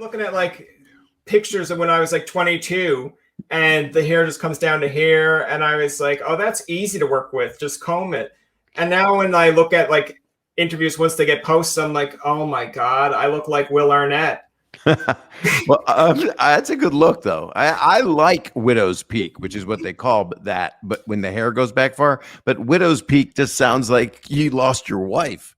I'm looking at like pictures of when I was like 22 and the hair just comes down to here. And I was like, oh, that's easy to work with. Just comb it. And now when I look at like interviews, once they get posted, I'm like, oh my God, I look like Will Arnett. Well, that's a good look, though. I like widow's peak, which is what they call that. But when the hair goes back far, but widow's peak just sounds like you lost your wife.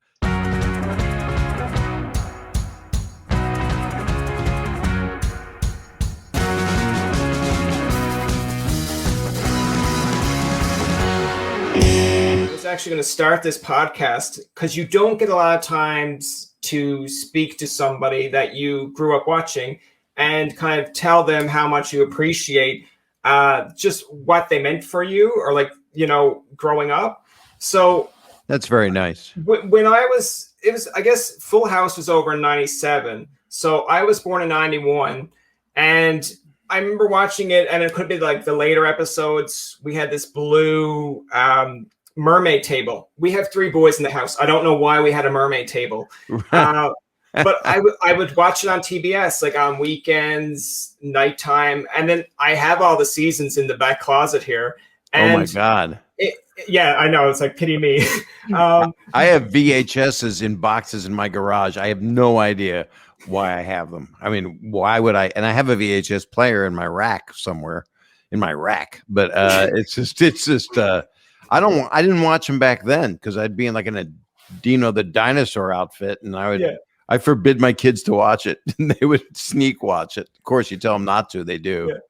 I was actually going to start this podcast because you don't get a lot of times to speak to somebody that you grew up watching and kind of tell them how much you appreciate just what they meant for you or like, you know, growing up. So that's very nice. When I guess Full House was over in 97. So I was born in 91 and I remember watching it, and it could be like the later episodes. We had this blue mermaid table. We have 3 boys in the house. I don't know why we had a mermaid table. But I would watch it on TBS, like on weekends, nighttime. And then I have all the seasons in the back closet here. And oh my God. Yeah, I know. It's like, pity me. I have VHSs in boxes in my garage. I have no idea why I have them. I mean, why would I? And I have a VHS player in my rack somewhere in my rack, but it's just I didn't watch them back then because I'd be in like in a Dino the Dinosaur outfit, and I forbid my kids to watch it, and they would sneak watch it. Of course, you tell them not to, they do. Yeah.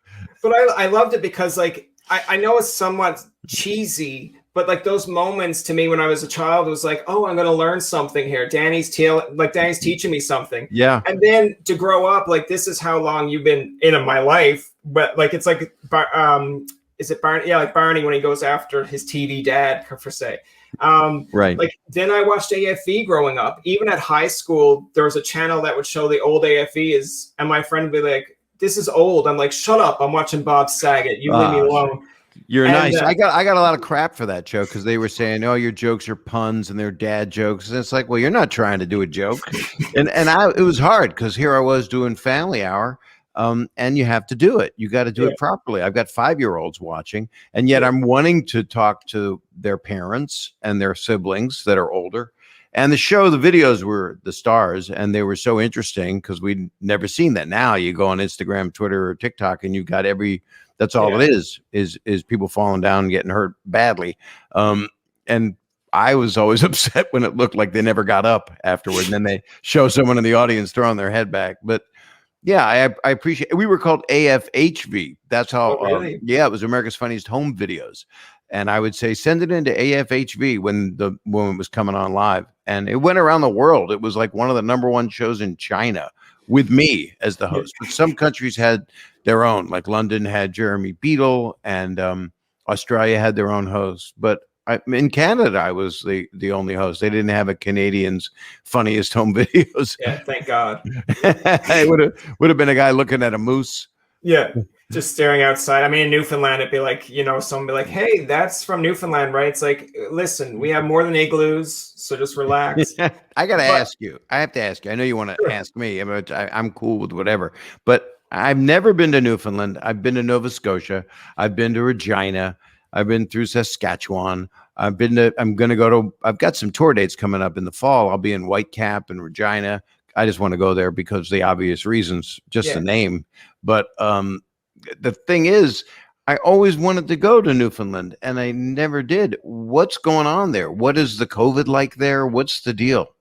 But I loved it because like I know it's somewhat cheesy, but like those moments to me when I was a child, it was like, oh, I'm going to learn something here. Danny's teaching me something. Yeah. And then to grow up, like this is how long you've been in my life, but like it's like is it Barney? Yeah, like Barney when he goes after his TV dad, per se. Right. Like then I watched AFE growing up. Even at high school, there was a channel that would show the old AFEs, and my friend would be like, "This is old." I'm like, "Shut up! I'm watching Bob Saget. You leave me alone." You're nice. I got a lot of crap for that joke because they were saying, "Oh, your jokes are puns and they're dad jokes." And it's like, well, you're not trying to do a joke, and it was hard because here I was doing Family Hour. And you have to do it. You got to do it properly. I've got 5-year-olds watching, and yet I'm wanting to talk to their parents and their siblings that are older. And the videos were the stars, and they were so interesting because we'd never seen that. Now you go on Instagram, Twitter, or TikTok, and you've got that's all it is people falling down and getting hurt badly. And I was always upset when it looked like they never got up afterward, and then they show someone in the audience throwing their head back. But yeah, I appreciate it. We were called AFHV. That's how, really? It was America's Funniest Home Videos. And I would say, send it into AFHV when the woman was coming on live. And it went around the world. It was like one of the #1 shows in China with me as the host. But some countries had their own, like London had Jeremy Beadle, and Australia had their own host. But in Canada, I was the only host. They didn't have a Canadian's Funniest Home Videos. Yeah, thank God. It would have been a guy looking at a moose. Yeah, just staring outside. I mean, in Newfoundland, it'd be like, you know, someone be like, "Hey, that's from Newfoundland, right?" It's like, listen, we have more than igloos, so just relax. I got to ask you. I have to ask you. I know you want to ask me. I'm cool with whatever, but I've never been to Newfoundland. I've been to Nova Scotia. I've been to Regina. I've been through Saskatchewan. I've got some tour dates coming up in the fall. I'll be in Whitecap and Regina. I just want to go there because the obvious reasons, just the name. But the thing is, I always wanted to go to Newfoundland and I never did. What's going on there? What is the COVID like there? What's the deal?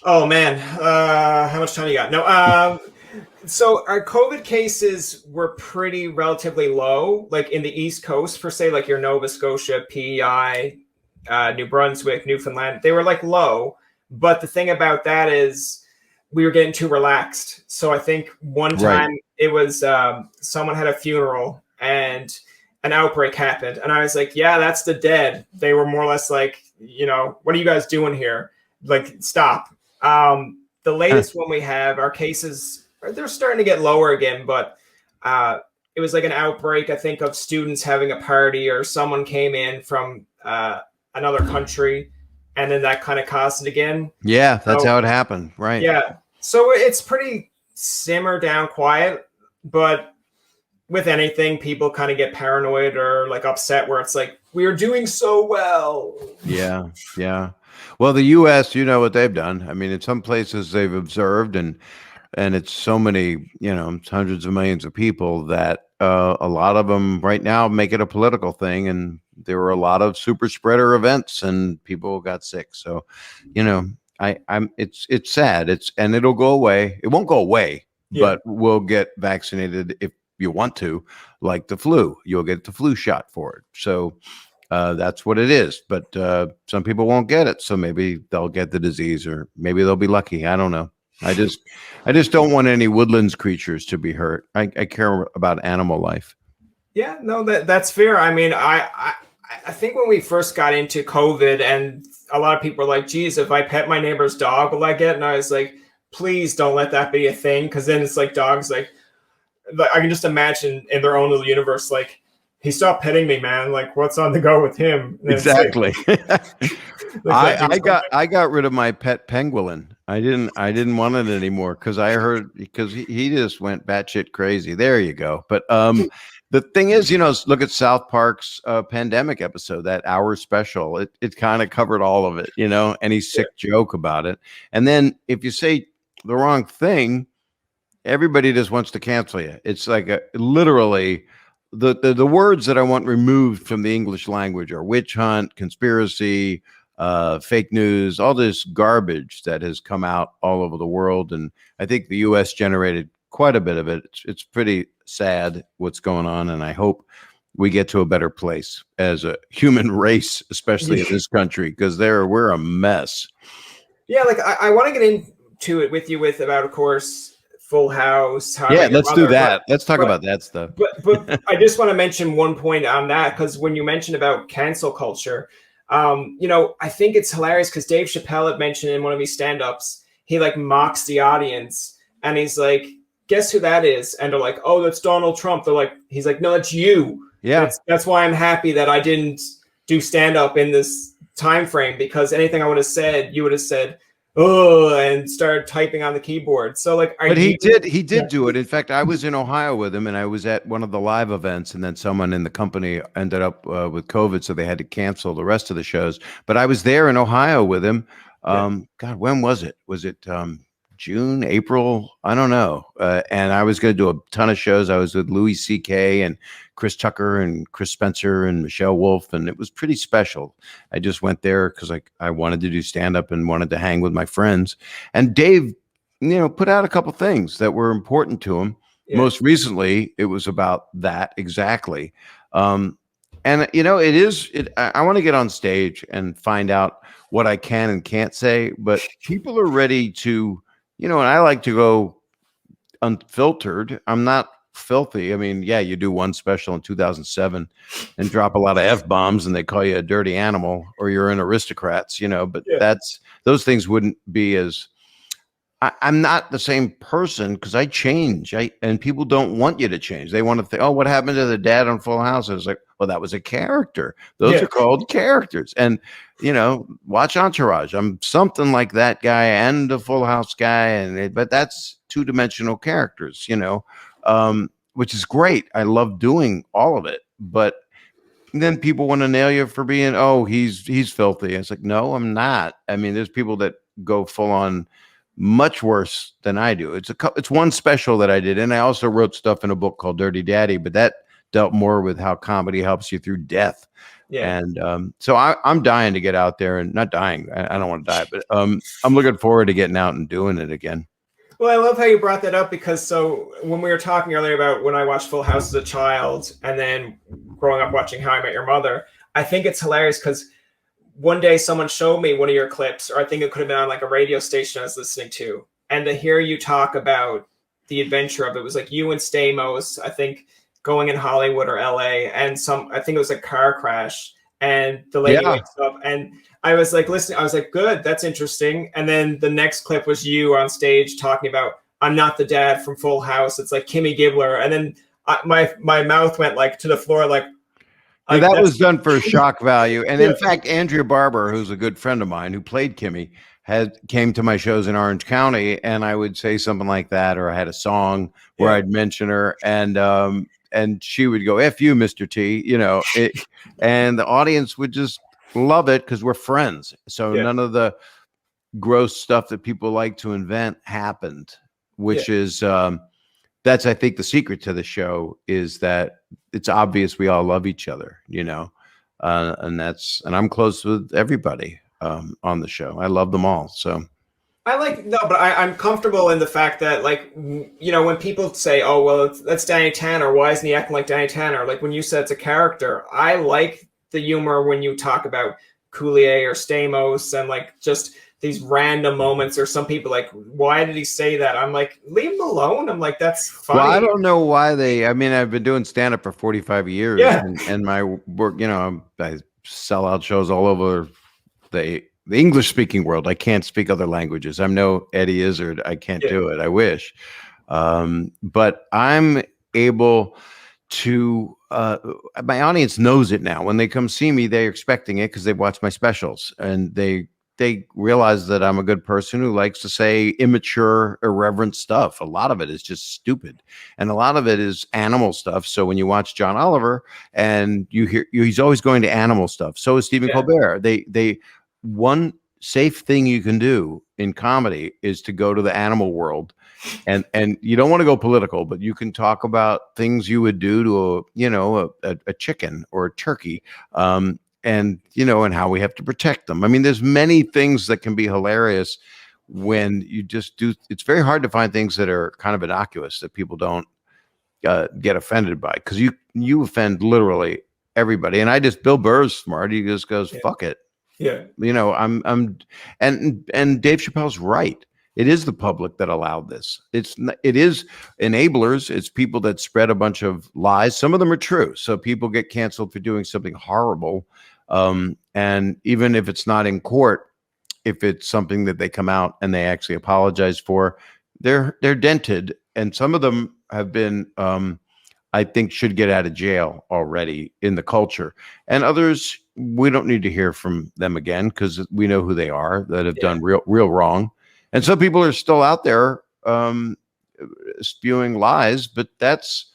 Oh man. How much time you got? No. So our COVID cases were pretty relatively low, like in the East Coast, per se, like your Nova Scotia, PEI, New Brunswick, Newfoundland. They were like low. But the thing about that is we were getting too relaxed. So I think one time it was someone had a funeral and an outbreak happened. And I was like, yeah, that's the dead. They were more or less like, you know, what are you guys doing here? Like, stop. The latest one we have, our cases, they're starting to get lower again, but it was like an outbreak, I think, of students having a party or someone came in from another country, and then that kind of caused it again. Yeah, that's how it happened. Right. Yeah. So it's pretty simmer down quiet, but with anything, people kind of get paranoid or like upset where it's like, we're doing so well. Yeah, yeah. Well, the U.S., you know what they've done. I mean, in some places they've observed, and it's so many, it's hundreds of millions of people that a lot of them right now make it a political thing, and there were a lot of super spreader events, and people got sick. So, it's sad. And it'll go away. It won't go away, Yeah. but we'll get vaccinated if you want to, like the flu. You'll get the flu shot for it. So. That's what it is, but some people won't get it, so maybe they'll get the disease, or maybe they'll be lucky. I don't know. I just don't want any woodlands creatures to be hurt. I care about animal life. Yeah, no, that's fair. I mean, I think when we first got into COVID, and a lot of people were like, "Geez, if I pet my neighbor's dog, will I get?" And I was like, "Please don't let that be a thing," because then it's like dogs, like I can just imagine in their own little universe, like. He stopped petting me, man. Like, what's on the go with him? And exactly. Like, I got rid of my pet pangolin. I didn't want it anymore because I heard he just went batshit crazy. There you go. But the thing is, look at South Park's pandemic episode, that hour special. It kind of covered all of it. Any sick joke about it. And then if you say the wrong thing, everybody just wants to cancel you. It's like literally. The words that I want removed from the English language are witch hunt, conspiracy, fake news, all this garbage that has come out all over the world. And I think the U.S. generated quite a bit of it. It's pretty sad what's going on. And I hope we get to a better place as a human race, especially in this country, because we're a mess. Yeah, like I want to get into it with you about, of course, Full House. Let's do that. Let's talk about that stuff. But I just want to mention one point on that, because when you mentioned about cancel culture, I think it's hilarious because Dave Chappelle had mentioned in one of his stand-ups, he like mocks the audience and he's like, guess who that is? And they're like, oh, that's Donald Trump. They're like, he's like, no, that's you. Yeah. That's why I'm happy that I didn't do stand-up in this time frame, because anything I would have said, you would have said, oh, and started typing on the keyboard. So like, he did do it. In fact, I was in Ohio with him, and I was at one of the live events, and then someone in the company ended up with COVID, so they had to cancel the rest of the shows. But I was there in Ohio with him. God, when was it? Was it June, April? I don't know. And I was going to do a ton of shows. I was with Louis C.K. and Chris Tucker and Chris Spencer and Michelle Wolf, and it was pretty special. I just went there because I wanted to do stand-up and wanted to hang with my friends. And Dave, put out a couple things that were important to him. Yeah. Most recently, it was about that exactly. And I want to get on stage and find out what I can and can't say, but people are ready to, and I like to go unfiltered. I'm not filthy. I mean, yeah, you do one special in 2007 and drop a lot of F-bombs and they call you a dirty animal or you're in Aristocrats, but those things wouldn't be as, I'm not the same person because I change. And people don't want you to change. They want to think, oh, what happened to the dad on Full House? I was like, well, that was a character. Those are called characters. And, watch Entourage. I'm something like that guy and the Full House guy. But that's two-dimensional characters, which is great. I love doing all of it. But then people want to nail you for being, oh, he's filthy. It's like, no, I'm not. I mean, there's people that go full on much worse than I do. It's one special that I did. And I also wrote stuff in a book called Dirty Daddy, but that dealt more with how comedy helps you through death. Yeah. And so I'm dying to get out there, and not dying. I don't want to die, but I'm looking forward to getting out and doing it again. Well, I love how you brought that up, because so when we were talking earlier about when I watched Full House as a child and then growing up watching How I Met Your Mother, I think it's hilarious because one day someone showed me one of your clips, or I think it could have been on like a radio station I was listening to, and to hear you talk about the adventure of it was like you and Stamos, I think, going in Hollywood or LA, and I think it was a car crash, and the lady wakes up, and I was like listening, I was like, good, that's interesting. And then the next clip was you on stage talking about, I'm not the dad from Full House, it's like Kimmy Gibbler. And then my mouth went like to the floor, like that was done for shock value. And in fact, Andrea Barber, who's a good friend of mine who played Kimmy, came to my shows in Orange County, and I would say something like that, or I had a song where Yeah. I'd mention her, and she would go, "F you, Mr. T," and the audience would just love it because we're friends. So Yeah. none of the gross stuff that people like to invent happened, which is that's, I think, the secret to the show is that it's obvious we all love each other, and I'm close with everybody on the show. I love them all. So but I'm comfortable in the fact that, like, when people say, "Oh, well, that's Danny Tanner. Why isn't he acting like Danny Tanner?" Like when you said it's a character, I like the humor when you talk about Coulier or Stamos and like just these random moments, or some people like, "Why did he say that?" I'm like, leave him alone. I'm like, that's funny. well, I don't know why I mean, I've been doing stand up for 45 years, Yeah. and my work, I sell out shows all over the English speaking world. I can't speak other languages. I'm no Eddie Izzard. I can't do it. I wish. But I'm able to, my audience knows it now. When they come see me, they're expecting it because they've watched my specials, and they realize that I'm a good person who likes to say immature, irreverent stuff. A lot of it is just stupid, and a lot of it is animal stuff. So when you watch John Oliver and you hear he's always going to animal stuff. So is Stephen Colbert. They one safe thing you can do in comedy is to go to the animal world, and you don't want to go political, but you can talk about things you would do to a chicken or a turkey, and how we have to protect them. I mean, there's many things that can be hilarious when you just do. It's very hard to find things that are kind of innocuous that people don't get offended by, because you offend literally everybody. And Bill Burr's smart. He just goes, fuck it. Yeah. And Dave Chappelle's right. It is the public that allowed this. It is enablers. It's people that spread a bunch of lies. Some of them are true. So people get canceled for doing something horrible. And even if it's not in court, if it's something that they come out and they actually apologize for, they're dented. And some of them have been, I think, should get out of jail already in the culture. And others, we don't need to hear from them again because we know who they are that have done real wrong. And some people are still out there spewing lies, but that's,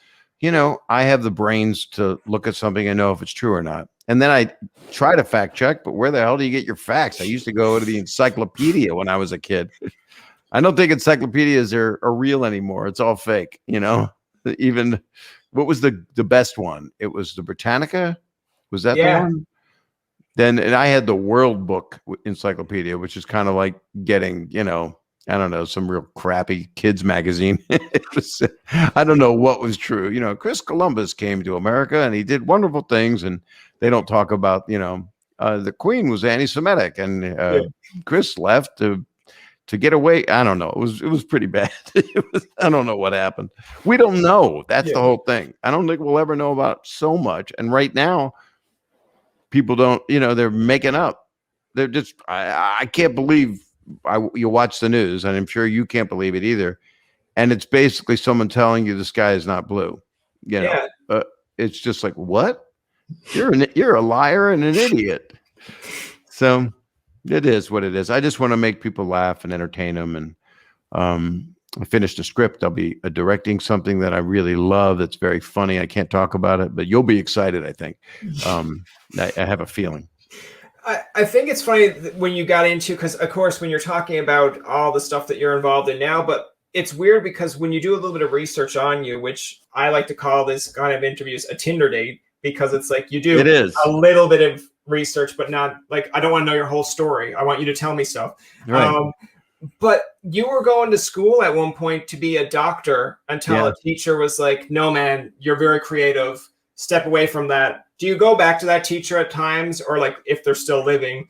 I have the brains to look at something and know if it's true or not. And then I try to fact check, but where the hell do you get your facts? I used to go to the encyclopedia when I was a kid. I don't think encyclopedias are real anymore. It's all fake, Even what was the best one? It was the Britannica. Was that the one? And I had the World Book Encyclopedia, which is kind of like getting, I don't know, some real crappy kids magazine. I don't know what was true. Chris Columbus came to America and he did wonderful things, and they don't talk about, the Queen was anti-Semitic, and Chris left to get away. I don't know. It was pretty bad. I don't know what happened. We don't know. That's the whole thing. I don't think we'll ever know about so much. And right now, people don't, they're making up. They're just, I can't believe you watch the news, and I'm sure you can't believe it either. And it's basically someone telling you the sky is not blue. It's just like, what? You're a liar and an idiot. So it is what it is. I just want to make people laugh and entertain them. And I finished a script. I'll be directing something that I really love. That's very funny. I can't talk about it, but you'll be excited, I think. I have a feeling. I think it's funny when you got into, because of course, when you're talking about all the stuff that you're involved in now, but it's weird because when you do a little bit of research on you, which I like to call this kind of interviews a Tinder date, because it's like you do a little bit of research, but not like, I don't want to know your whole story. I want you to tell me stuff. Right. But you were going to school at one point to be a doctor until a teacher was like, no, man, you're very creative. Step away from that. Do you go back to that teacher at times, or like if they're still living?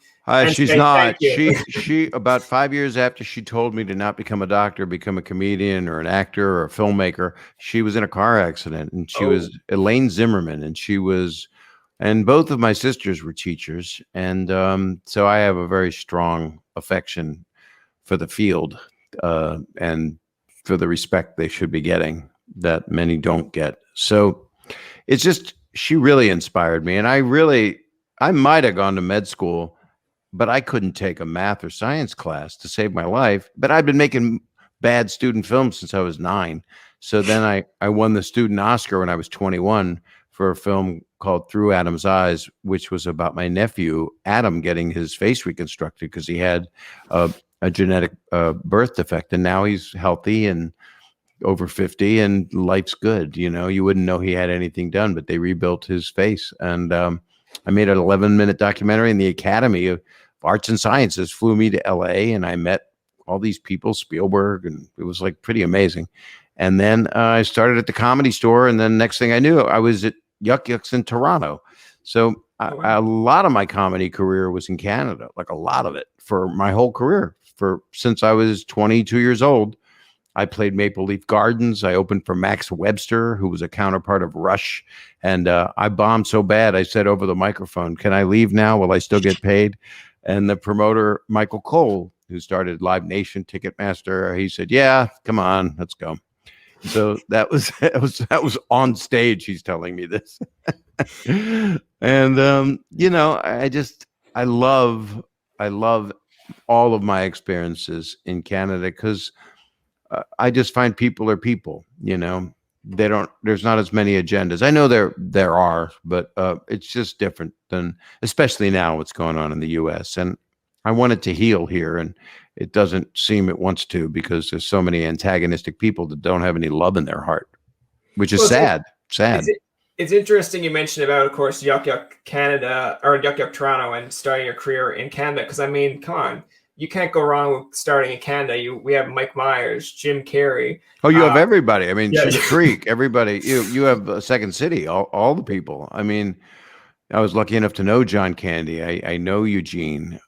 She's not. She about 5 years after she told me to not become a doctor, become a comedian or an actor or a filmmaker, she was in a car accident, and she was Elaine Zimmerman, and both of my sisters were teachers, and so I have a very strong affection for the field and for the respect they should be getting that many don't get. So it's just, she really inspired me. And I might have gone to med school but I couldn't take a math or science class to save my life. But I'd been making bad student films since I was 9. So then I won the student Oscar when I was 21 for a film called Through Adam's Eyes, which was about my nephew Adam getting his face reconstructed because he had a genetic birth defect, and now he's healthy and over 50 and life's good. You wouldn't know he had anything done, but they rebuilt his face. And I made an 11-minute documentary, and the Academy of Arts and Sciences flew me to LA, and I met all these people, Spielberg, and it was like pretty amazing. And then I started at the Comedy Store, and then next thing I knew, I was at Yuck Yucks in Toronto. So a lot of my comedy career was in Canada, like a lot of it for my whole career. Since I was 22 years old, I played Maple Leaf Gardens. I opened for Max Webster, who was a counterpart of Rush. And I bombed so bad, I said over the microphone, "Can I leave now? Will I still get paid?" And the promoter, Michael Cole, who started Live Nation, Ticketmaster, he said, "Yeah, come on, let's go." So that was on stage. He's telling me this. And, I love all of my experiences in Canada because I just find people are people. There's not as many agendas. I know there are, but it's just different than, especially now, what's going on in the US. And I want it to heal here, and it doesn't seem it wants to, because there's so many antagonistic people that don't have any love in their heart, which is sad. It's interesting you mentioned about, of course, Yuck Yuck Canada, or Yuck Yuck Toronto, and starting your career in Canada. Because I mean, come on, you can't go wrong with starting in Canada. We have Mike Myers, Jim Carrey. Oh, you have everybody. I mean, yeah. Schitt's Creek, everybody. You have Second City, all the people. I mean, I was lucky enough to know John Candy. I know Eugene.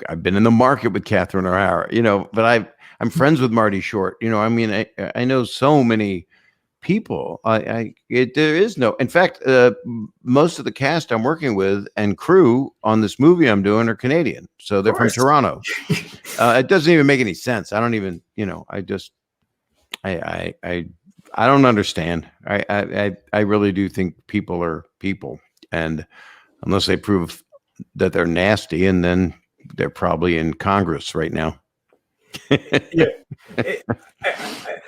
I've been in the market with Catherine O'Hara. But I'm friends with Marty Short. I mean, I know so many people. There is no. In fact, most of the cast I'm working with and crew on this movie I'm doing are Canadian, so they're from Toronto. It doesn't even make any sense. I don't even. I don't understand. I really do think people are people, and unless they prove that they're nasty, and then they're probably in Congress right now. Yeah.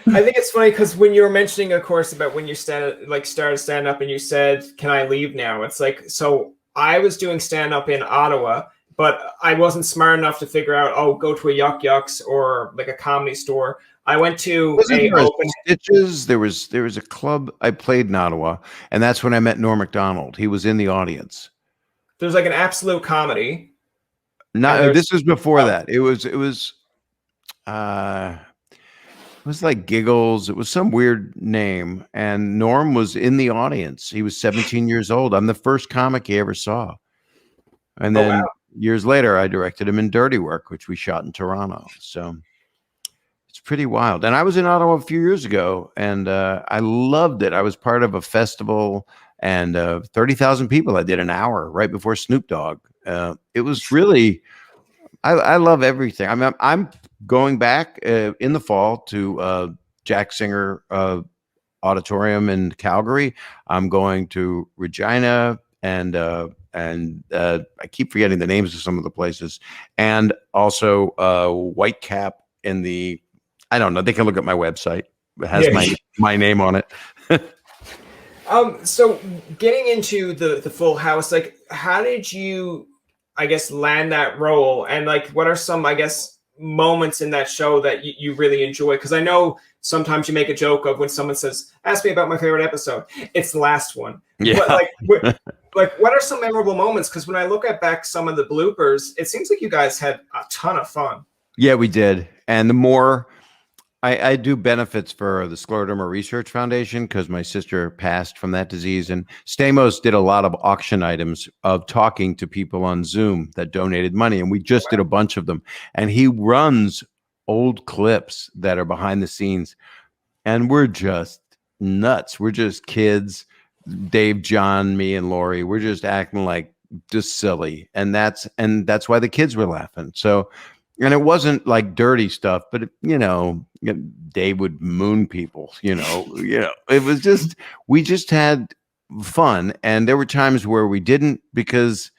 I think it's funny because when you were mentioning, of course, about when you started stand up and you said, "Can I leave now?" It's like, so I was doing stand up in Ottawa, but I wasn't smart enough to figure out, go to a Yuck Yucks or like a Comedy Store. I went to Stitches. There was a club I played in Ottawa, and that's when I met Norm Macdonald. He was in the audience. There's like an Absolute Comedy. No, this was before that. It was like Giggles. It was some weird name, and Norm was in the audience. He was 17 years old. I'm the first comic he ever saw. And then years later, I directed him in Dirty Work, which we shot in Toronto. So it's pretty wild. And I was in Ottawa a few years ago, and I loved it. I was part of a festival, and 30,000 people. I did an hour right before Snoop Dogg. It was really, I love everything. I'm going back in the fall to Jack Singer Auditorium in Calgary. I'm going to Regina, and I keep forgetting the names of some of the places, and also Whitecap in the, I don't know. They can look at my website. It has my name on it. So getting into the Full House, like, how did you, I guess, land that role? And like, what are some, I guess, moments in that show that you really enjoy? Because I know sometimes you make a joke of when someone says, "Ask me about my favorite episode," it's the last one. Yeah. But what are some memorable moments? Because when I look at back some of the bloopers, it seems like you guys had a ton of fun. Yeah, we did. And the more I do benefits for the Scleroderma Research Foundation because my sister passed from that disease. And Stamos did a lot of auction items of talking to people on Zoom that donated money. And we just did a bunch of them. And he runs old clips that are behind the scenes. And we're just nuts. We're just kids. Dave, John, me, and Lori. We're just acting like just silly. And that's why the kids were laughing. So, and it wasn't like dirty stuff, but Dave would moon people, it was just, we just had fun. And there were times where we didn't, because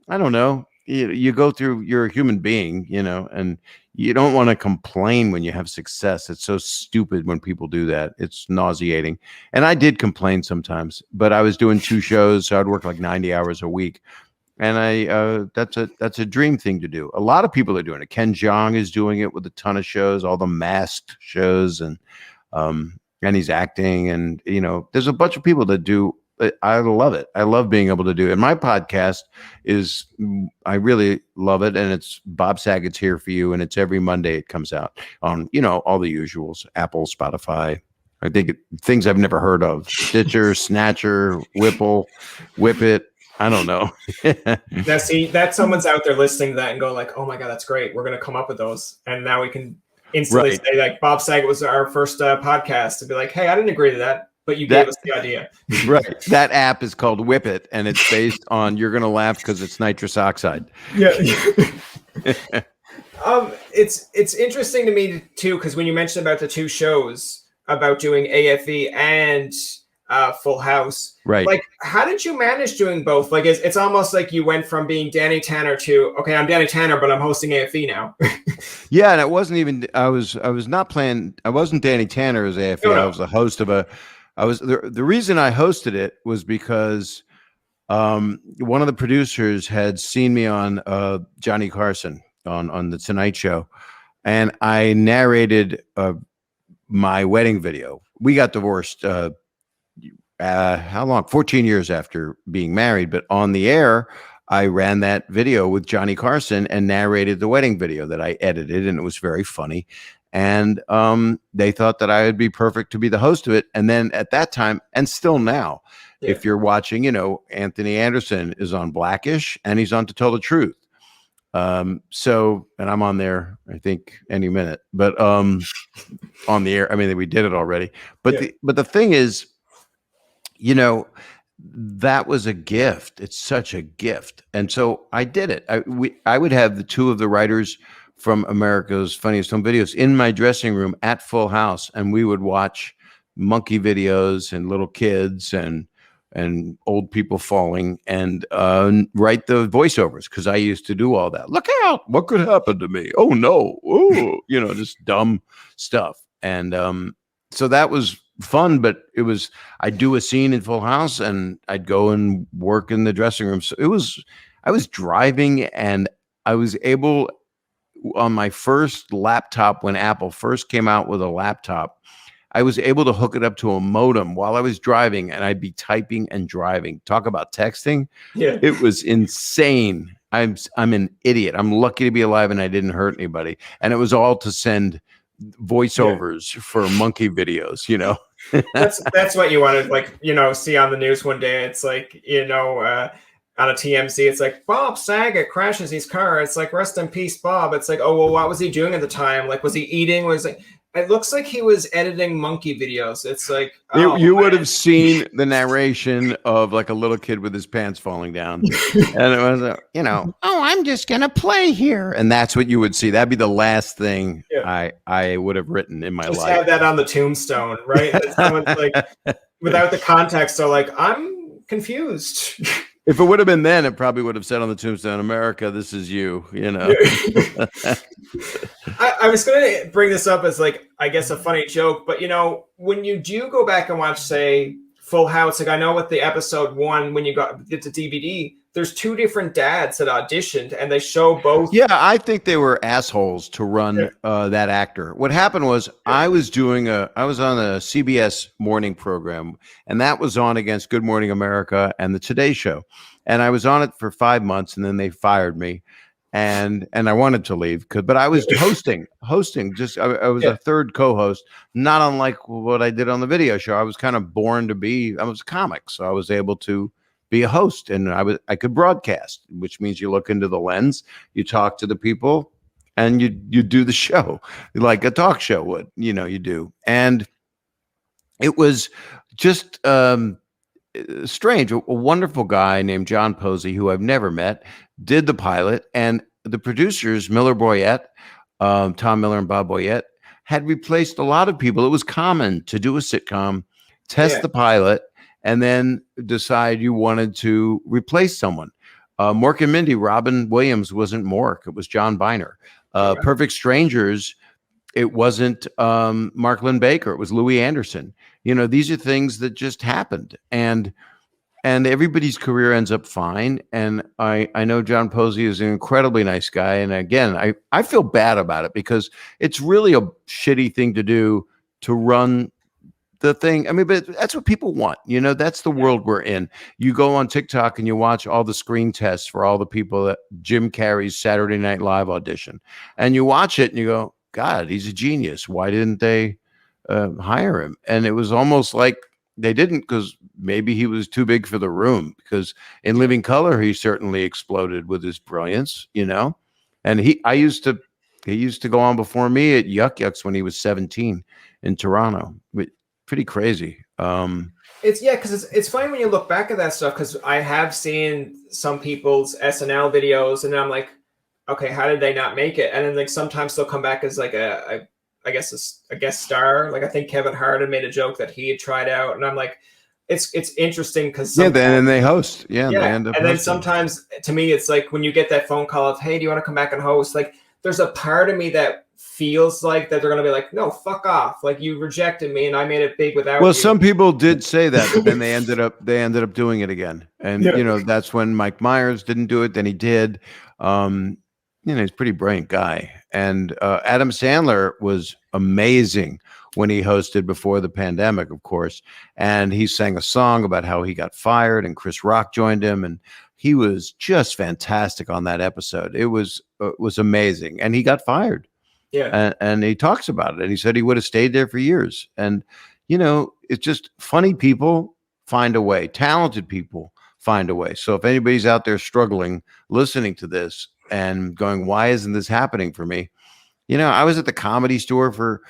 I don't know. You go through, you're a human being, and you don't want to complain when you have success. It's so stupid when people do that. It's nauseating. And I did complain sometimes, but I was doing 2 shows, so I'd work like 90 hours a week. And that's a dream thing to do. A lot of people are doing it. Ken Jeong is doing it with a ton of shows, all the masked shows, and he's acting, and there's a bunch of people that do. I love it. I love being able to do it. And my podcast I really love it, and it's Bob Saget's Here For You, and it's every Monday. It comes out on all the usuals: Apple, Spotify. I think things I've never heard of: Stitcher, Snatcher, Whipple, Whip It. I don't know. Now, see, that someone's out there listening to that and going like, "Oh my god, that's great! We're going to come up with those," and now we can instantly say like, "Bob Saget was our first podcast," to be like, "Hey, I didn't agree to that, but you gave us the idea." Right. That app is called Whip It, and it's based on, you're going to laugh because it's nitrous oxide. Yeah. It's interesting to me too, because when you mentioned about the 2 shows about doing AFE and Full House, right? Like, how did you manage doing both? Like, it's almost like you went from being Danny Tanner to, okay, I'm Danny Tanner, but I'm hosting AFE now. Yeah, and it wasn't even. I was not playing. I wasn't Danny Tanner as AFE. No. I was the host of the reason I hosted it was because one of the producers had seen me on Johnny Carson on the Tonight Show, and I narrated my wedding video. We got divorced. How long? 14 years after being married, but on the air, I ran that video with Johnny Carson and narrated the wedding video that I edited, and it was very funny. And they thought that I would be perfect to be the host of it. And then at that time, and still now, if you're watching, Anthony Anderson is on Blackish, and he's on To Tell the Truth. So, and I'm on there, I think, any minute, but on the air, I mean, we did it already. But the thing is, that was a gift. It's such a gift. And so I did it. I would have the 2 of the writers from America's Funniest Home Videos in my dressing room at Full House, and we would watch monkey videos and little kids and old people falling, and write the voiceovers, because I used to do all that. Look out! What could happen to me? Oh no! Oh, just dumb stuff. And so that was fun, but I'd do a scene in Full House and I'd go and work in the dressing room. So I was driving, and I was able, on my first laptop, when Apple first came out with a laptop, I was able to hook it up to a modem while I was driving, and I'd be typing and driving. Talk about texting. Yeah. It was insane. I'm an idiot. I'm lucky to be alive, and I didn't hurt anybody. And it was all to send voiceovers for monkey videos, that's what you wanted, like, see on the news one day. It's like, on a TMZ, it's like, Bob Saget crashes his car. It's like, rest in peace, Bob. It's like, oh, well, what was he doing at the time? Like, was he eating? It looks like he was editing monkey videos. It's like, you would have seen the narration of like a little kid with his pants falling down. And it was, oh, I'm just going to play here. And that's what you would see. That'd be the last thing I would have written in my life. Just have that on the tombstone, right? Someone's like, without the context, they're like, I'm confused. If it would have been then, it probably would have said on the tombstone, America, this is you, I was going to bring this up as, like, I guess a funny joke, but, when you do go back and watch, say, Full House, like, I know with the episode 1, when you get the DVD, there's 2 different dads that auditioned, and they show both. Yeah, I think they were assholes to run that actor. What happened was, I was on a CBS morning program, and that was on against Good Morning America and the Today Show. And I was on it for 5 months, and then they fired me. And I wanted to leave, but I was hosting. Just I was a third co-host, not unlike what I did on the video show. I was kind of born to be. I was a comic, so I was able to be a host, and I could broadcast, which means you look into the lens, you talk to the people, and you do the show like a talk show would. You do, and it was just strange. A wonderful guy named John Posey, who I've never met, did the pilot, and the producers, Miller Boyette, Tom Miller and Bob Boyette, had replaced a lot of people. It was common to do a sitcom, test the pilot, and then decide you wanted to replace someone. Mork and Mindy, Robin Williams wasn't Mork. It was John Biner. Perfect Strangers, it wasn't Mark Lynn Baker. It was Louis Anderson. These are things that just happened. And everybody's career ends up fine. And I know John Posey is an incredibly nice guy. And again, I feel bad about it because it's really a shitty thing to do, to run the thing. I mean, but that's what people want. That's the world we're in. You go on TikTok and you watch all the screen tests for all the people that Jim Carrey's Saturday Night Live audition. And you watch it and you go, God, he's a genius. Why didn't they hire him? And it was almost like they didn't, because maybe he was too big for the room, because in Living Color, he certainly exploded with his brilliance, and he used to go on before me at Yuck Yucks when he was 17 in Toronto. Pretty crazy. Because it's funny when you look back at that stuff, because I have seen some people's SNL videos and I'm like, okay, how did they not make it? And then like sometimes they'll come back as like a guest star. Like I think Kevin Hart had made a joke that he had tried out, and I'm like, it's interesting because then they host. They end up and then hosting. Sometimes to me it's like when you get that phone call of, hey, do you want to come back and host? Like there's a part of me that feels like that they're going to be like, no, fuck off. Like you rejected me and I made it big without you. Some people did say that, but then they ended up doing it again. And, that's when Mike Myers didn't do it. Then he did. He's a pretty brilliant guy. And Adam Sandler was amazing when he hosted before the pandemic, of course. And he sang a song about how he got fired and Chris Rock joined him. And he was just fantastic on that episode. It was amazing. And he got fired. Yeah. And he talks about it. And he said he would have stayed there for years. And, it's just funny people find a way. Talented people find a way. So if anybody's out there struggling, listening to this and going, why isn't this happening for me? I was at the Comedy Store for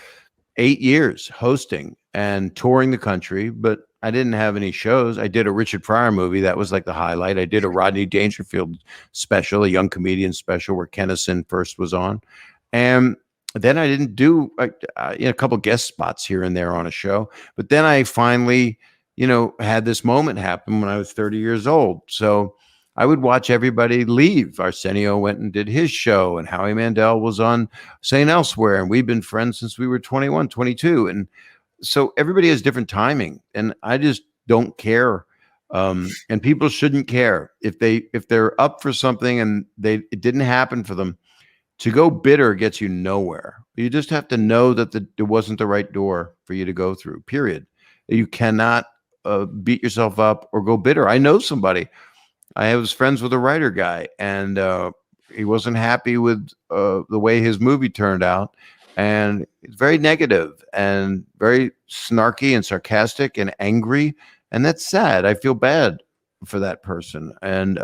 8 years hosting and touring the country, but I didn't have any shows. I did a Richard Pryor movie. That was like the highlight. I did a Rodney Dangerfield special, a young comedian special where Kennison first was on. And then I didn't do a couple guest spots here and there on a show. But then I finally, had this moment happen when I was 30 years old. So I would watch everybody leave. Arsenio went and did his show, and Howie Mandel was on St. Elsewhere. And we've been friends since we were 21, 22. And so everybody has different timing. And I just don't care. And people shouldn't care if they're up for something and it didn't happen for them. To go bitter gets you nowhere. You just have to know that it wasn't the right door for you to go through, period. You cannot beat yourself up or go bitter. I know somebody. I was friends with a writer guy, and he wasn't happy with the way his movie turned out. And it's very negative and very snarky and sarcastic and angry. And that's sad. I feel bad for that person. And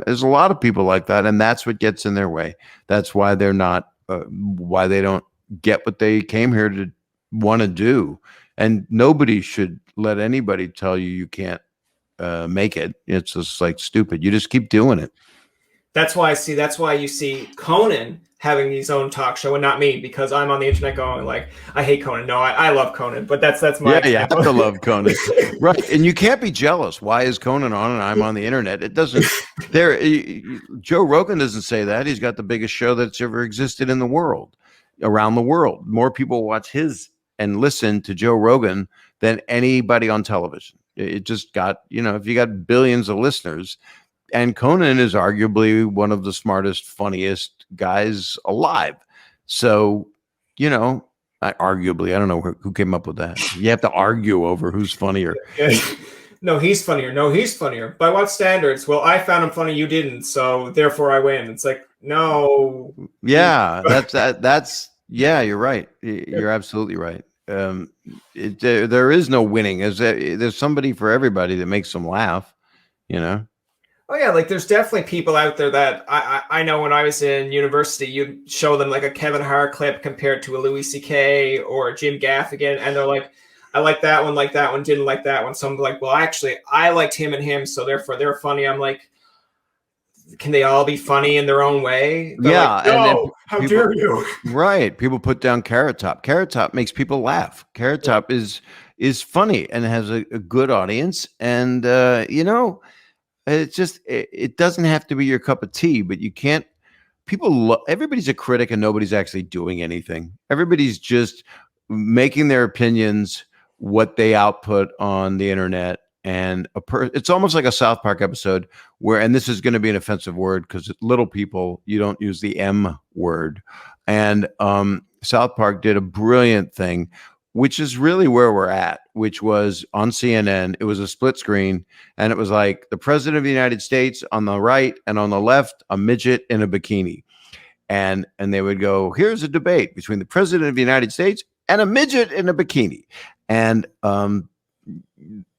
there's a lot of people like that, and that's what gets in their way. That's why they're not, why they don't get what they came here to want to do. And nobody should let anybody tell you can't make it. It's just like stupid. You just keep doing it. That's why you see Conan having his own talk show and not me, because I'm on the internet going like, I hate Conan. No, I love Conan, but that's my example. You have to love Conan. Right. And you can't be jealous. Why is Conan on and I'm on the internet? It doesn't Joe Rogan doesn't say that. He's got the biggest show that's ever existed in the world, around the world. More people watch his and listen to Joe Rogan than anybody on television. It just got, if you got billions of listeners. And Conan is arguably one of the smartest, funniest guys alive. So, arguably, I don't know who came up with that. You have to argue over who's funnier. No, he's funnier. No, he's funnier. By what standards? Well, I found him funny. You didn't. So therefore I win. It's like, no. Yeah, yeah, you're right. You're absolutely right. There is no winning. There's somebody for everybody that makes them laugh, Oh yeah, like there's definitely people out there that I know when I was in university, you'd show them like a Kevin Hart clip compared to a Louis C.K. or a Jim Gaffigan, and they're like, I like that one, didn't like that one. So I'm like, well, actually, I liked him and him, so therefore they're funny. I'm like, can they all be funny in their own way? They're yeah, like, no, how dare you? Right. People put down Carrot Top. Carrot Top makes people laugh. Carrot Top is funny and has a good audience. And it doesn't have to be your cup of tea, but you can't. Everybody's a critic and nobody's actually doing anything. Everybody's just making their opinions what they output on the internet. And it's almost like a South Park episode where, and this is going to be an offensive word because little people, you don't use the M word. And South Park did a brilliant thing, which is really where we're at, which was on CNN. It was a split screen, and it was like the president of the United States on the right, and on the left, a midget in a bikini. And they would go, here's a debate between the president of the United States and a midget in a bikini. And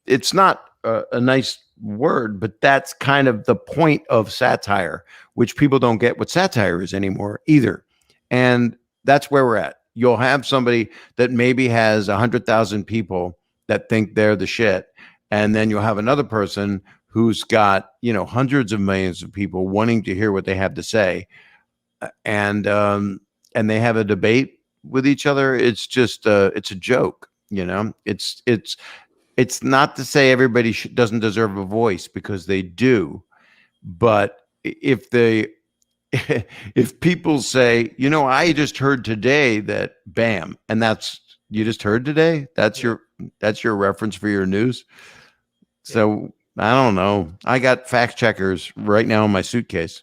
it's not a nice word, but that's kind of the point of satire, which people don't get what satire is anymore either. And that's where we're at. You'll have somebody that maybe has 100,000 people that think they're the shit. And then you'll have another person who's got, hundreds of millions of people wanting to hear what they have to say. And they have a debate with each other. It's just, it's a joke, it's not to say everybody doesn't deserve a voice, because they do. But if people say, I just heard today that bam, and you just heard today, that's your reference for your news. So I don't know. I got fact checkers right now in my suitcase.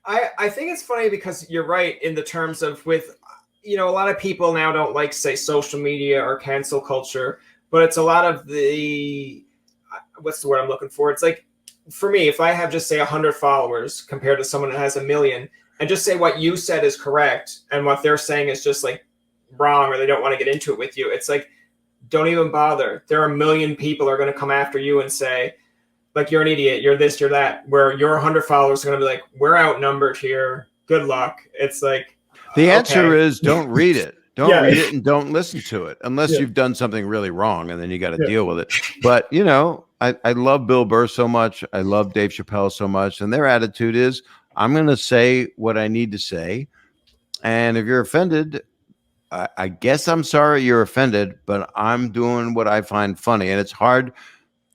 I think it's funny because you're right in the terms of with, a lot of people now don't like, say, social media or cancel culture, but it's a lot of what's the word I'm looking for? It's like, for me, if I have just say 100 followers compared to someone that has 1 million, and just say what you said is correct and what they're saying is just like wrong, or they don't want to get into it with you, it's like, don't even bother. There are 1 million people are going to come after you and say, like, you're an idiot, you're this, you're that, where your 100 followers are going to be like, we're outnumbered here. Good luck. It's like, the answer is don't read it. Don't read it and don't listen to it unless you've done something really wrong, and then you got to deal with it. But, I love Bill Burr so much. I love Dave Chappelle so much. And their attitude is, I'm going to say what I need to say. And if you're offended, I guess I'm sorry you're offended, but I'm doing what I find funny. And it's hard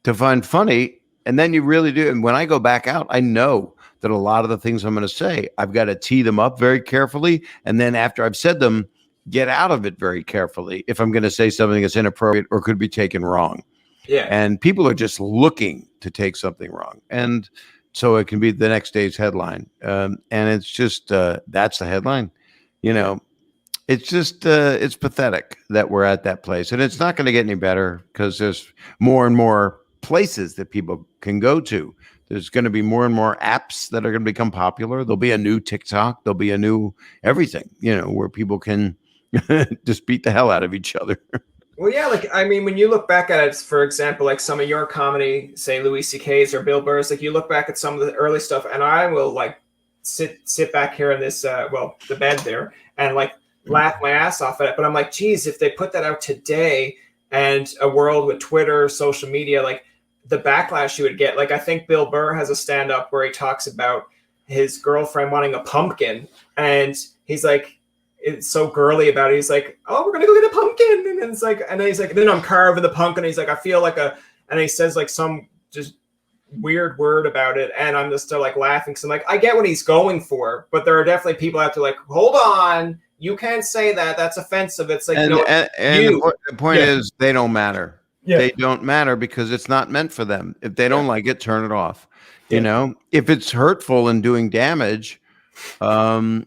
to find funny. And then you really do. And when I go back out, I know that a lot of the things I'm going to say, I've got to tee them up very carefully. And then after I've said them, get out of it very carefully if I'm going to say something that's inappropriate or could be taken wrong. Yeah. And people are just looking to take something wrong. And so it can be the next day's headline. And it's just, that's the headline. It's just, it's pathetic that we're at that place. And it's not going to get any better because there's more and more places that people can go to. There's going to be more and more apps that are going to become popular. There'll be a new TikTok. There'll be a new everything, where people can just beat the hell out of each other. Well, yeah, when you look back at it, for example, like some of your comedy, say Louis C.K.'s or Bill Burr's, like you look back at some of the early stuff, and I will like sit back here in this, the bed there, and like laugh my ass off at it. But I'm like, geez, if they put that out today, and a world with Twitter, social media, like the backlash you would get. Like I think Bill Burr has a stand-up where he talks about his girlfriend wanting a pumpkin, and he's like, it's so girly about it. He's like, oh, we're gonna go get a pumpkin, and it's like, and then he's like, then I'm carving the pumpkin. He's like, I feel like and he says like some just weird word about it, and I'm just still like laughing. So I'm like, I get what he's going for, but there are definitely people out there like, hold on, you can't say that. That's offensive. It's like, the point is, they don't matter. Yeah. They don't matter because it's not meant for them. If they don't like it, turn it off. If it's hurtful and doing damage, then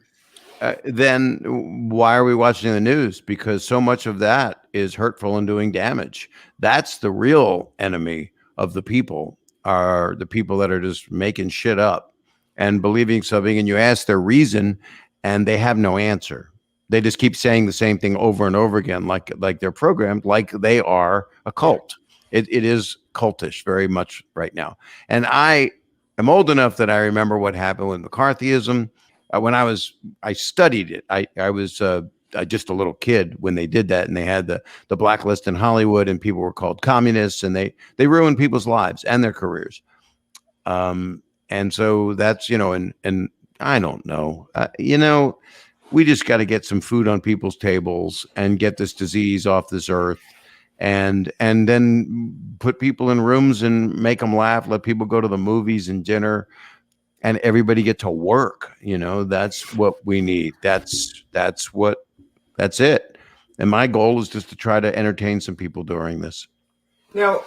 why are we watching the news? Because so much of that is hurtful and doing damage. That's the real enemy of the people, are the people that are just making shit up and believing something. And you ask their reason and they have no answer. They just keep saying the same thing over and over again, like they're programmed, like they are a cult. It is cultish very much right now. And I am old enough that I remember what happened with McCarthyism. When I studied it. I was just a little kid when they did that, and they had the blacklist in Hollywood, and people were called communists, and they ruined people's lives and their careers. And so that's, and I don't know, we just got to get some food on people's tables and get this disease off this earth. and then put people in rooms and make them laugh, let people go to the movies and dinner, and everybody get to work. That's what we need. That's it. And my goal is just to try to entertain some people during this. Now,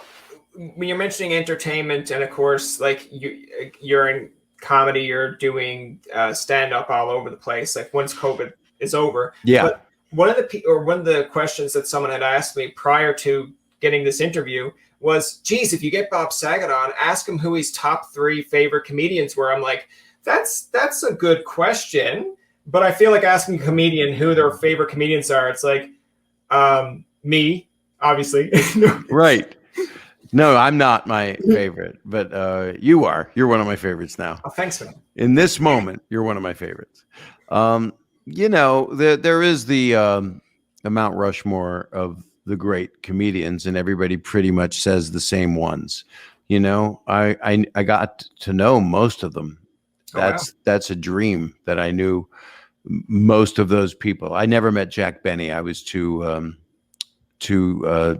when you're mentioning entertainment, and of course, like you're in comedy, you're doing stand up all over the place. Like once COVID is over, yeah. But one of the questions that someone had asked me prior to getting this interview was, "Geez, if you get Bob Saget on, ask him who his top 3 favorite comedians were." I'm like, that's a good question, but I feel like asking a comedian who their favorite comedians are, it's like, me, obviously, right. No, I'm not my favorite, but you are. You're one of my favorites now. Oh, thanks, man. In this moment, you're one of my favorites. There is the Mount Rushmore of the great comedians, and everybody pretty much says the same ones. I got to know most of them. That's a dream that I knew most of those people. I never met Jack Benny. I was too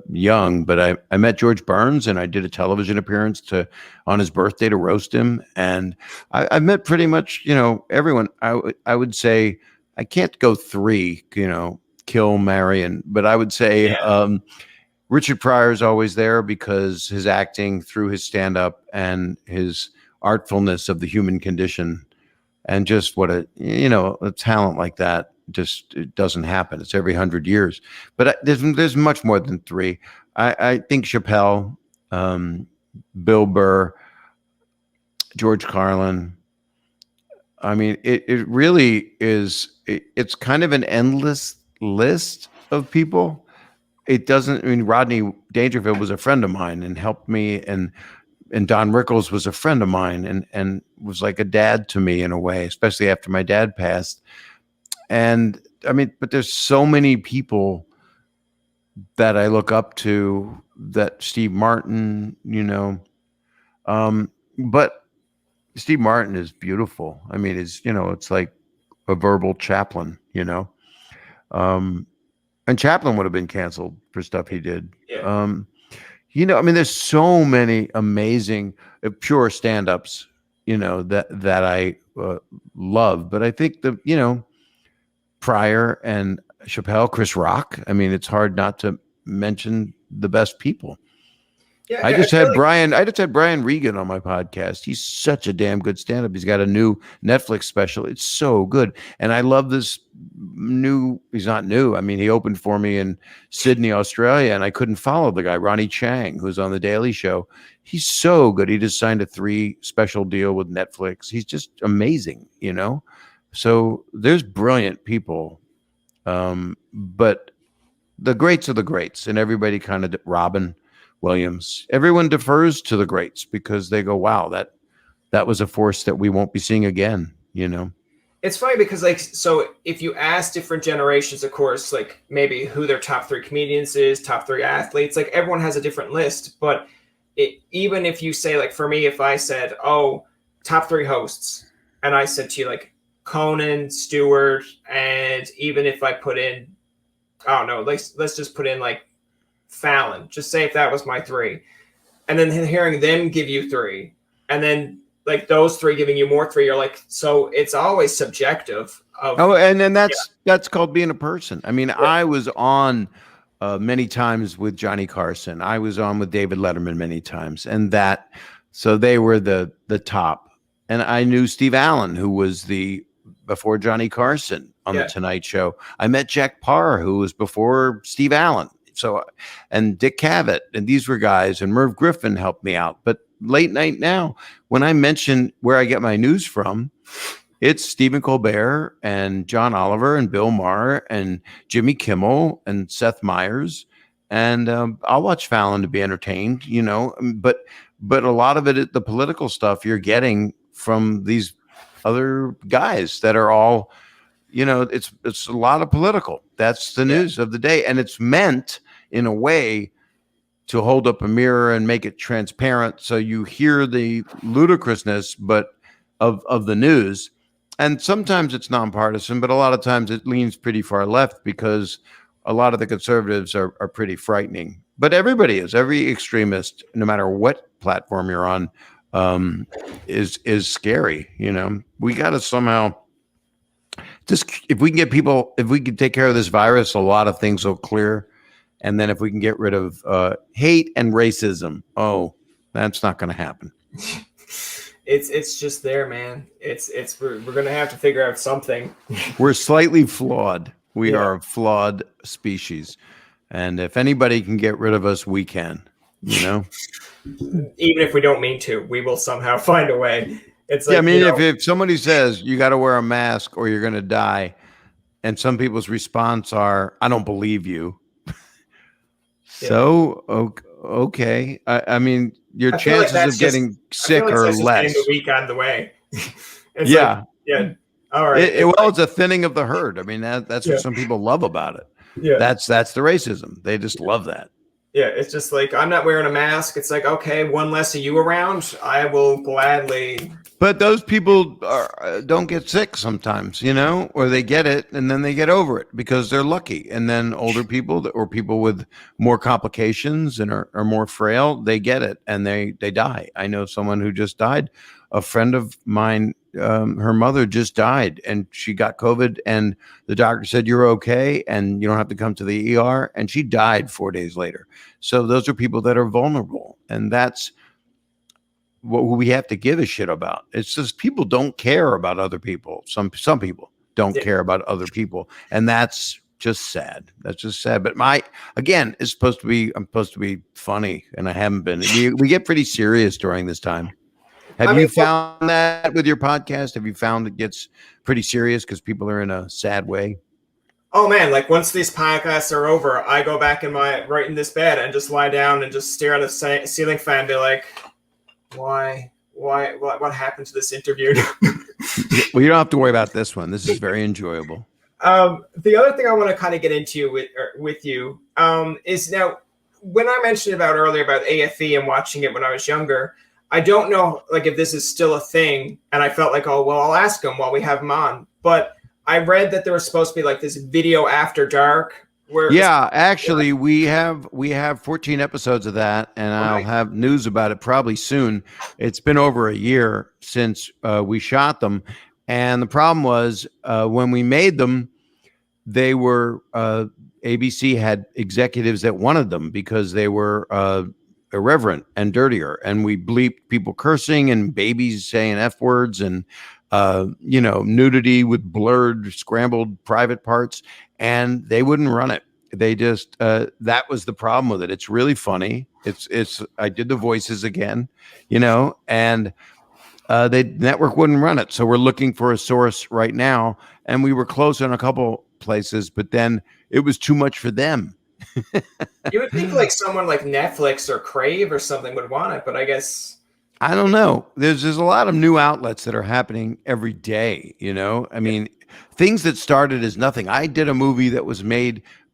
young, but I met George Burns, and I did a television appearance on his birthday to roast him. And I met pretty much, everyone. I would say I can't go 3, kill, marry, but I would say Richard Pryor is always there because his acting through his stand-up and his artfulness of the human condition, and just what a talent like that. Just it doesn't happen. It's every 100 years, but there's much more than 3. I think Chappelle, Bill Burr, George Carlin. I mean, it really is. It's kind of an endless list of people. It doesn't. I mean, Rodney Dangerfield was a friend of mine and helped me, and Don Rickles was a friend of mine and was like a dad to me in a way, especially after my dad passed. And I mean, but there's so many people that I look up to, that Steve Martin, but Steve Martin is beautiful. I mean, it's like a verbal Chaplin, and Chaplin would have been canceled for stuff he did. Yeah. I mean, there's so many amazing, pure stand-ups, that I love, but I think Pryor and Chappelle, Chris Rock. I mean, it's hard not to mention the best people. Yeah, I just had Brian Regan on my podcast. He's such a damn good stand-up. He's got a new Netflix special. It's so good. And I love this he's not new. I mean, he opened for me in Sydney, Australia, and I couldn't follow the guy, Ronnie Chang, who's on The Daily Show. He's so good. He just signed a 3 special deal with Netflix. He's just amazing, So there's brilliant people, but the greats are the greats, and everybody kind of, Robin Williams, everyone defers to the greats because they go, wow, that was a force that we won't be seeing again, It's funny because, like, so if you ask different generations, of course, like maybe who their top 3 comedians is, top 3 athletes, like everyone has a different list. But even if you say, like, for me, if I said, oh, top 3 hosts, and I said to you, like, Conan, Stewart, and even if I put in, I don't know, let's just put in like Fallon, just say if that was my 3, and then hearing them give you 3, and then like those 3 giving you more 3, you're like, so it's always subjective. And then that's called being a person. I mean, I was on many times with Johnny Carson. I was on with David Letterman many times, and so they were the top. And I knew Steve Allen, who was before Johnny Carson on the Tonight Show. I met Jack Parr, who was before Steve Allen. So, and Dick Cavett, and these were guys, and Merv Griffin helped me out. But late night now, when I mention where I get my news from, it's Stephen Colbert and John Oliver and Bill Maher and Jimmy Kimmel and Seth Meyers. And I'll watch Fallon to be entertained, but a lot of it, the political stuff you're getting from these other guys that are all, it's a lot of political. That's the news of the day. And it's meant in a way to hold up a mirror and make it transparent. So you hear the ludicrousness, but of the news. And sometimes it's nonpartisan, but a lot of times it leans pretty far left because a lot of the conservatives are pretty frightening. But everybody is. Every extremist, no matter what platform you're on, is scary. We got to somehow just, if we can get people, if we can take care of this virus, a lot of things will clear. And then if we can get rid of hate and racism, that's not going to happen. It's just there, man. We're gonna have to figure out something. We're slightly flawed. We are a flawed species, and if anybody can get rid of us, we can. Even if we don't mean to, we will somehow find a way. It's like, if somebody says you got to wear a mask or you're going to die, and some people's response are, "I don't believe you." So okay, I mean, your chances of getting sick are less. The week on the way. All right. It's a thinning of the herd. I mean, that's what some people love about it. Yeah, that's the racism. They just love that. Yeah, it's just like, I'm not wearing a mask. It's like, okay, one less of you around, I will gladly. But those people don't get sick sometimes, or they get it and then they get over it because they're lucky. And then older people or people with more complications and are more frail, they get it and they die. I know someone who just died. A friend of mine, her mother just died and she got COVID and the doctor said, "You're okay and you don't have to come to the ER." And she died 4 days later. So those are people that are vulnerable. And that's what we have to give a shit about. It's just people don't care about other people. Some people don't care about other people. And that's just sad. That's just sad. But I'm supposed to be funny and I haven't been. We get pretty serious during this time. Have you found that with your podcast? Have you found it gets pretty serious because people are in a sad way? Oh man, like once these podcasts are over, I go back right in this bed and just lie down and just stare at a ceiling fan and be like, why, what happened to this interview? Well, you don't have to worry about this one. This is very enjoyable. The other thing I want to kind of get into with you is now, when I mentioned earlier about AFE and watching it when I was younger, I don't know like if this is still a thing, and I felt like, oh well, I'll ask him while we have him on. But I read that there was supposed to be like this video after dark. Actually, we have 14 episodes of that, and I'll have news about it probably soon. It's been over a year since we shot them, and the problem was when we made them, they were ABC had executives that wanted them because they were irreverent and dirtier, and we bleeped people cursing and babies saying F words and nudity with blurred, scrambled private parts, and they wouldn't run it. They just that was the problem with it. It's really funny. It's I did the voices again, and the network wouldn't run it. So we're looking for a source right now, and we were close in a couple places, but then it was too much for them. You would think like someone like Netflix or Crave or something would want it, but I guess I don't know. There's a lot of new outlets that are happening every day. I mean, things that started as nothing. I did a movie that was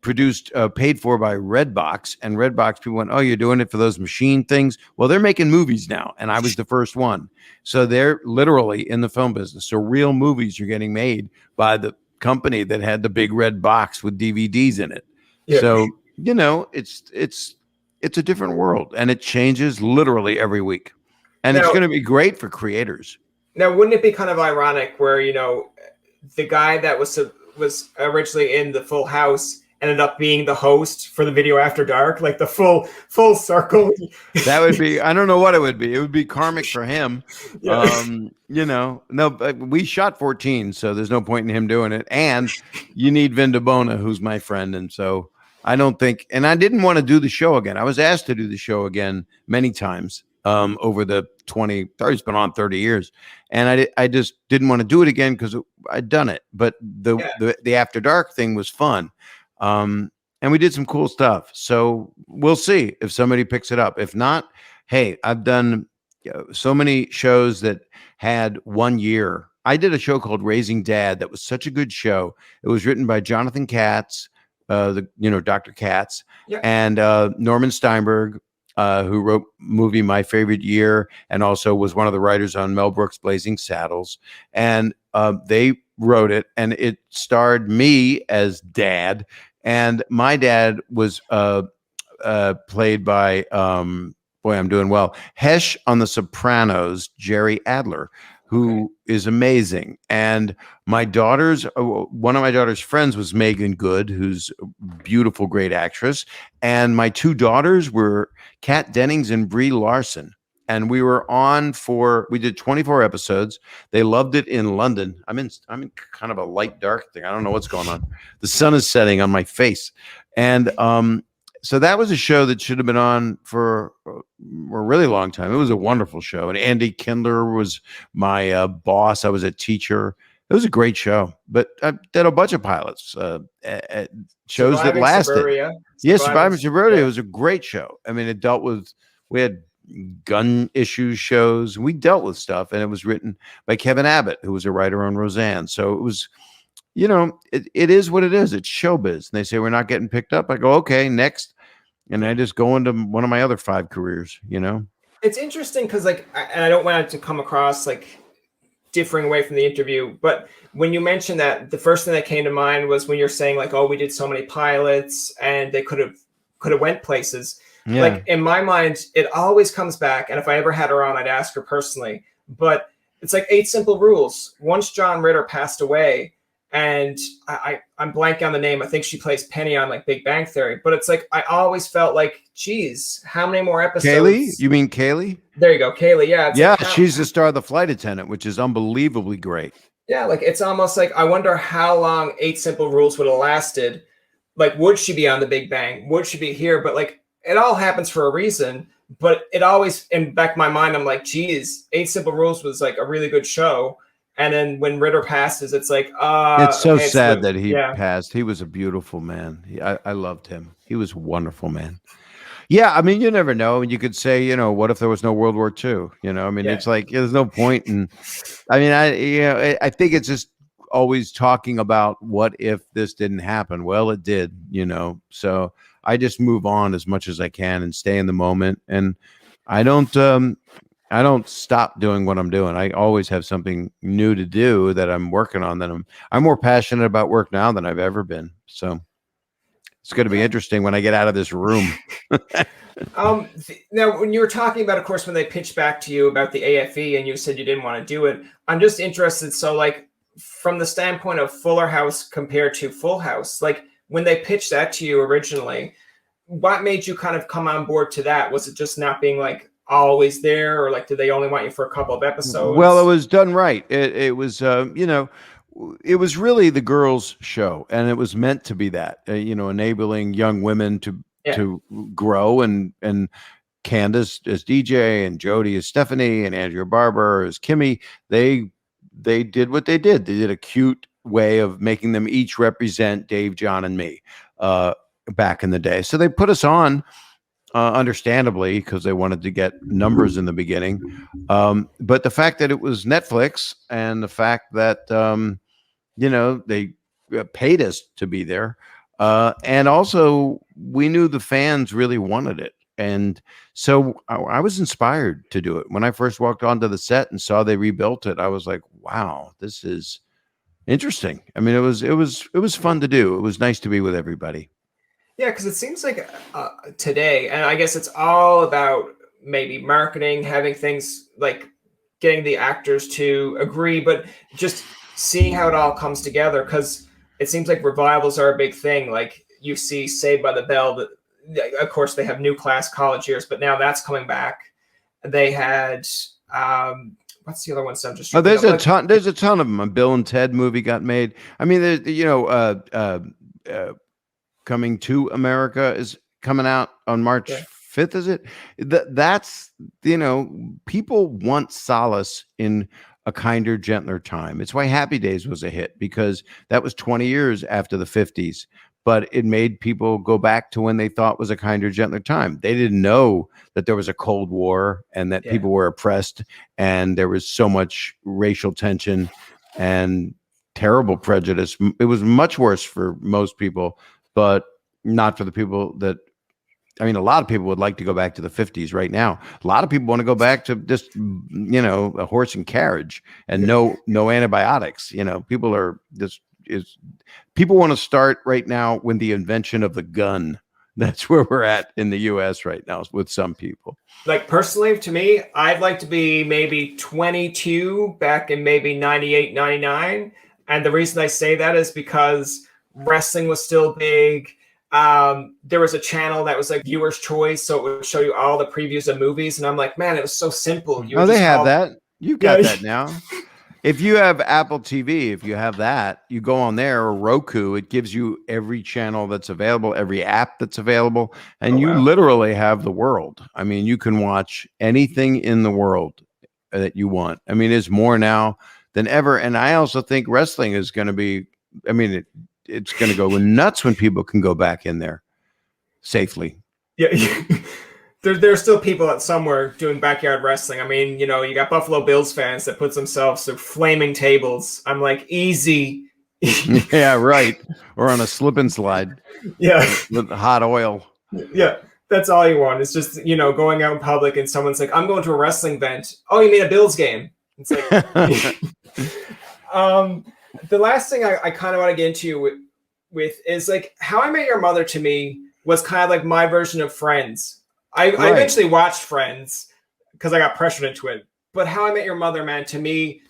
produced, paid for by Redbox, and Redbox people went, "Oh, you're doing it for those machine things?" Well, they're making movies now, and I was the first one. So they're literally in the film business. So real movies are getting made by the company that had the big red box with DVDs in it. Yeah. So it's a different world, and it changes literally every week, and it's going to be great for creators. Now, wouldn't it be kind of ironic where the guy that was originally in the Full House ended up being the host for the video after dark, like the full circle? That would be, I don't know what it would be. It would be karmic for him. Yeah. No, but we shot 14, so there's no point in him doing it. And you need Vin DeBona, who's my friend. And so I don't think, and I didn't want to do the show again. I was asked to do the show again many times over the 30, it's been on 30 years. And I just didn't want to do it again because I'd done it. But the After Dark thing was fun. And we did some cool stuff. So we'll see if somebody picks it up. If not, hey, I've done so many shows that had 1 year. I did a show called Raising Dad that was such a good show. It was written by Jonathan Katz, Dr. Katz, and Norman Steinberg, who wrote movie My Favorite Year and also was one of the writers on Mel Brooks' Blazing Saddles. And they wrote it, and it starred me as dad. And my dad was played by boy, I'm doing well. Hesh on The Sopranos, Jerry Adler, who is amazing. And my daughter's one of my daughter's friends was Megan Good, who's a beautiful, great actress. And my two daughters were Kat Dennings and Brie Larson. And we did 24 episodes. They loved it in London. I'm in kind of a light dark thing. I don't know what's going on. The sun is setting on my face. And so that was a show that should have been on for a really long time. It was a wonderful show. And Andy Kindler was my boss. I was a teacher. It was a great show. But I did a bunch of pilots, shows that lasted. Suburbia. Yes, Surviving Suburbia. Yeah. It was a great show. I mean, we had gun issue shows. We dealt with stuff, and it was written by Kevin Abbott, who was a writer on Roseanne. So it was, it is what it is. It's showbiz. And they say, we're not getting picked up. I go, okay, next. And I just go into one of my other 5 careers, It's interesting because, and I don't want it to come across like differing away from the interview, but when you mentioned that, the first thing that came to mind was when you're saying like, oh, we did so many pilots and they could have went places. Yeah. Like in my mind, it always comes back. And if I ever had her on, I'd ask her personally, but it's like 8 simple rules. Once John Ritter passed away, and I'm blanking on the name. I think she plays Penny on like Big Bang Theory, but it's like, I always felt like, geez, how many more episodes? Kaylee? You mean Kaylee? There you go. Kaylee. Yeah. Yeah. Like she's the star of The Flight Attendant, which is unbelievably great. Yeah. Like, it's almost like, I wonder how long 8 simple rules would have lasted. Like, would she be on The Big Bang? Would she be here? But like, it all happens for a reason, but it always, in the back of my mind, I'm like, geez, 8 simple rules was like a really good show. And then when Ritter passes, it's like, it's so sad that he passed. He was a beautiful man. I loved him. He was a wonderful man. Yeah. I mean, you never know. And you could say, what if there was no World War II? It's like, there's no point in, I think it's just always talking about what if this didn't happen? Well, it did, so I just move on as much as I can and stay in the moment. And I don't stop doing what I'm doing. I always have something new to do that I'm working on. That I'm more passionate about work now than I've ever been. So it's going to be interesting when I get out of this room. Now, when you were talking about, of course, when they pitched back to you about the AFE and you said you didn't want to do it, I'm just interested. So like from the standpoint of Fuller House compared to Full House, like when they pitched that to you originally, what made you kind of come on board to that? Was it just not being like always there, or like did they only want you for a couple of episodes? Well, it was done right. It was it was really the girls' show, and it was meant to be that, enabling young women to grow, and Candace as DJ and Jody as Stephanie and Andrea Barber as Kimmy. They did what they did. They did a cute way of making them each represent Dave, John, and me back in the day. So they put us on. Understandably, because they wanted to get numbers in the beginning. But the fact that it was Netflix, and the fact that, they paid us to be there. And also we knew the fans really wanted it. And so I was inspired to do it. When I first walked onto the set and saw they rebuilt it, I was like, wow, this is interesting. I mean, it was fun to do. It was nice to be with everybody. Yeah, because it seems like today, and I guess it's all about maybe marketing, having things like getting the actors to agree, but just seeing how it all comes together, because it seems like revivals are a big thing. Like you see Saved by the Bell, that of course they have new class college years, but now that's coming back. They had what's the other one? So I'm just there's a ton of them. A Bill and Ted movie got made. I mean, there's Coming to America is coming out on March 5th, is it? That's, people want solace in a kinder, gentler time. It's why Happy Days was a hit, because that was 20 years after the 50s, but it made people go back to when they thought was a kinder, gentler time. They didn't know that there was a Cold War and that people were oppressed and there was so much racial tension and terrible prejudice. It was much worse for most people, but not for the people that, a lot of people would like to go back to the 50s right now. A lot of people want to go back to just, a horse and carriage and no antibiotics. People are people want to start right now with the invention of the gun, That's where we're at in the US right now with some people. Like personally, to me, I'd like to be maybe 22 back in maybe 98, 99. And the reason I say that is because wrestling was still big. There was a channel that was like viewer's choice, so it would show you all the previews of movies. And I'm like, man, it was so simple. You Oh, would they just have call, that. You've got that now. If you have Apple TV, if you have that, you go on there, or Roku, it gives you every channel that's available, every app that's available, and you wow. literally have the world. I mean, you can watch anything in the world that you want. I mean, it's more now than ever. And I also think wrestling is going to be, I mean, it's going to go nuts when people can go back in there safely. Yeah. There's still people at somewhere doing backyard wrestling. I mean, you know, you got Buffalo Bills fans that puts themselves through flaming tables. I'm like, easy. Yeah, right. Or on a slip and slide. Yeah. With hot oil. Yeah. That's all you want. It's just, you know, going out in public and someone's like, I'm going to a wrestling event. Oh, you mean a Bills game? It's like, the last thing I kind of want to get into with is like How I Met Your Mother to me was kind of like my version of Friends. I eventually watched Friends because I got pressured into it. But How I Met Your Mother, man, to me,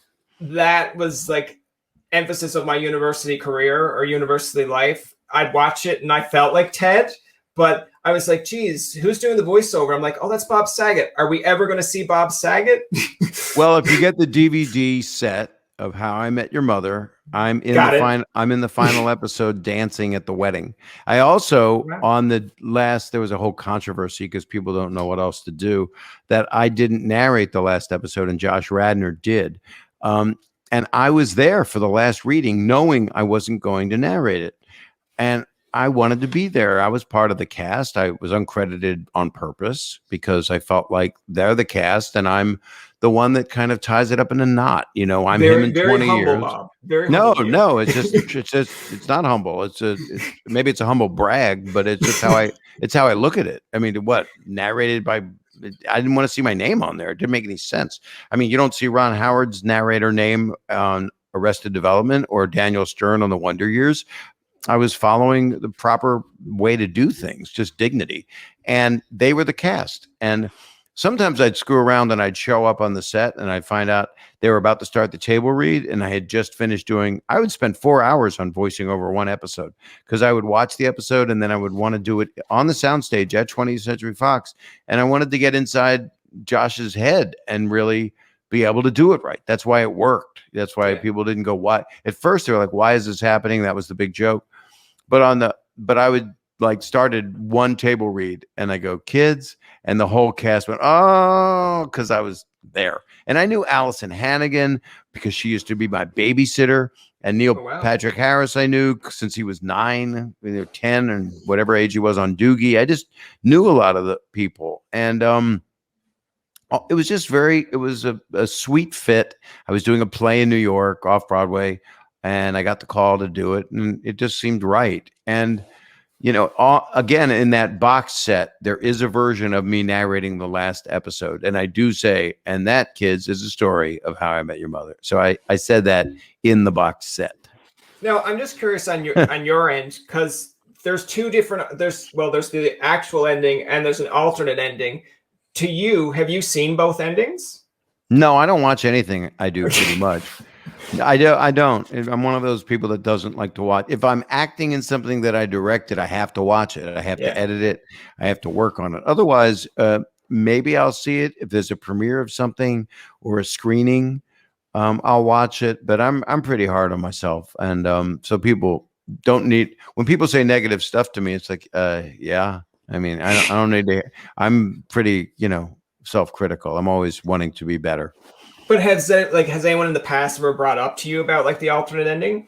that was like emphasis of my university career or university life. I'd watch it and I felt like Ted, but I was like, geez, who's doing the voiceover? I'm like, oh, that's Bob Saget. Are we ever going to see Bob Saget? Well, if you get the DVD set of How I Met Your Mother, I'm in the final episode dancing at the wedding. I also there was a whole controversy because people don't know what else to do, that I didn't narrate the last episode and Josh Radnor did. And I was there for the last reading knowing I wasn't going to narrate it. And I wanted to be there. I was part of the cast. I was uncredited on purpose because I felt like they're the cast and I'm the one that kind of ties it up in a knot. You know, I'm him in 20 years. Bob. Very no, humble. No, it's just it's not humble. Maybe it's a humble brag, but it's just how I look at it. I mean, what narrated by, I didn't want to see my name on there. It didn't make any sense. I mean, you don't see Ron Howard's narrator name on Arrested Development or Daniel Stern on The Wonder Years. I was following the proper way to do things, just dignity. And they were the cast. And sometimes I'd screw around and I'd show up on the set and I'd find out they were about to start the table read. And I had just finished I would spend 4 hours on voicing over one episode because I would watch the episode and then I would want to do it on the soundstage at 20th Century Fox. And I wanted to get inside Josh's head and really be able to do it right. That's why it worked. That's why people didn't go, why? At first they were like, why is this happening? That was the big joke. But I would like started one table read and I go, kids, and the whole cast went, oh, because I was there. And I knew Allison Hannigan because she used to be my babysitter, and Neil Patrick Harris I knew since he was 9, 10, and whatever age he was on Doogie. I just knew a lot of the people. And it was just it was a sweet fit. I was doing a play in New York off Broadway, and I got the call to do it, and it just seemed right. And, you know, again, in that box set, there is a version of me narrating the last episode. And I do say, and that, kids, is a story of How I Met Your Mother. So I said that in the box set. Now, I'm just curious on your end, because there's two different, there's the actual ending and there's an alternate ending. To you, have you seen both endings? No, I don't watch anything I do pretty much. I don't. I'm one of those people that doesn't like to watch. If I'm acting in something that I directed, I have to watch it. I have to edit it. I have to work on it. Otherwise, maybe I'll see it if there's a premiere of something or a screening. I'll watch it, but I'm pretty hard on myself, and so people don't need. When people say negative stuff to me, it's like, yeah. I mean, I don't need to. I'm pretty, self-critical. I'm always wanting to be better. But has anyone in the past ever brought up to you about like the alternate ending?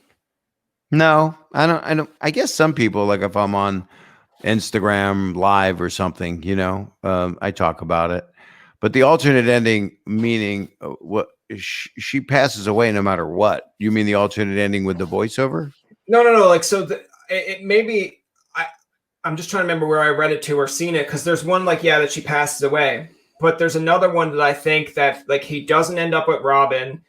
No, I don't. I guess some people, like if I'm on Instagram Live or something, I talk about it. But the alternate ending, meaning what she passes away no matter what. You mean the alternate ending with the voiceover? No. Like, so it maybe I'm just trying to remember where I read it to or seen it, because there's one that she passes away. But there's another one that I think that like he doesn't end up with Robin.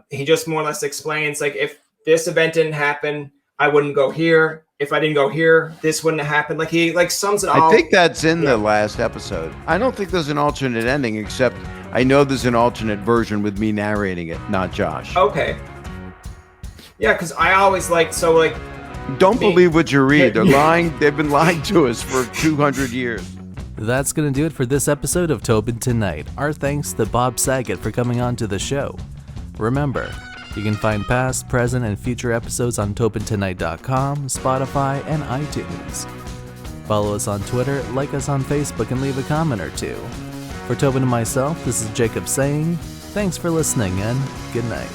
He just more or less explains like, if this event didn't happen, I wouldn't go here. If I didn't go here, this wouldn't have happened. Like he like sums it all. I think that's in the last episode. I don't think there's an alternate ending, except I know there's an alternate version with me narrating it, not Josh. Okay. Yeah, because I always don't believe what you read. They're lying. They've been lying to us for 200 years. That's going to do it for this episode of Tobin Tonight. Our thanks to Bob Saget for coming on to the show. Remember, you can find past, present, and future episodes on TobinTonight.com, Spotify, and iTunes. Follow us on Twitter, like us on Facebook, and leave a comment or two. For Tobin and myself, this is Jacob saying, thanks for listening and good night.